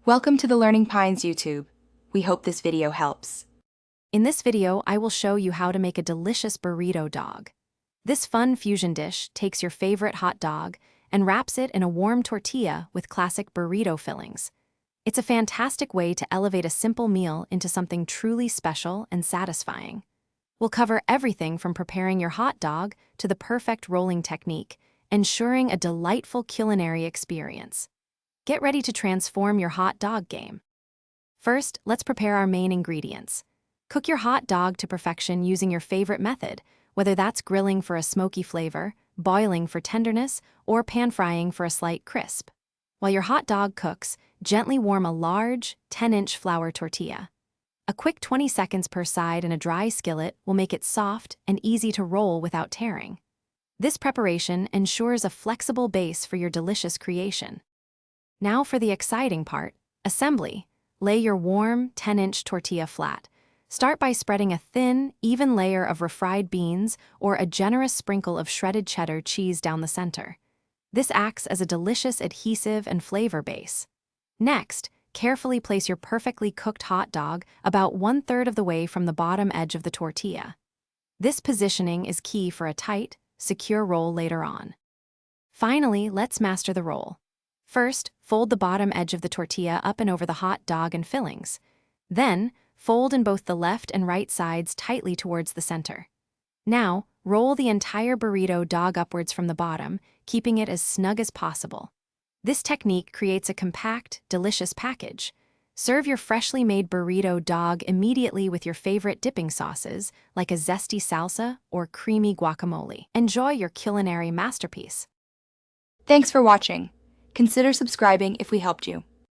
Welcome to the Learning Pines YouTube. We hope this video helps. In this video, I will show you how to make a delicious burrito dog. This fun fusion dish takes your favorite hot dog and wraps it in a warm tortilla with classic burrito fillings. It's a fantastic way to elevate a simple meal into something truly special and satisfying. We'll cover everything from preparing your hot dog to the perfect rolling technique, ensuring a delightful culinary experience. Get ready to transform your hot dog game. First, let's prepare our main ingredients. Cook your hot dog to perfection using your favorite method, whether that's grilling for a smoky flavor, boiling for tenderness, or pan-frying for a slight crisp. While your hot dog cooks, gently warm a large, 10-inch flour tortilla. A quick 20 seconds per side in a dry skillet will make it soft and easy to roll without tearing. This preparation ensures a flexible base for your delicious creation. Now for the exciting part, assembly. Lay your warm, 10-inch tortilla flat. Start by spreading a thin, even layer of refried beans or a generous sprinkle of shredded cheddar cheese down the center. This acts as a delicious adhesive and flavor base. Next, carefully place your perfectly cooked hot dog about 1/3 of the way from the bottom edge of the tortilla. This positioning is key for a tight, secure roll later on. Finally, let's master the roll. First, fold the bottom edge of the tortilla up and over the hot dog and fillings. Then, fold in both the left and right sides tightly towards the center. Now, roll the entire burrito dog upwards from the bottom, keeping it as snug as possible. This technique creates a compact, delicious package. Serve your freshly made burrito dog immediately with your favorite dipping sauces, like a zesty salsa or creamy guacamole. Enjoy your culinary masterpiece. Thanks for watching. Consider subscribing if we helped you.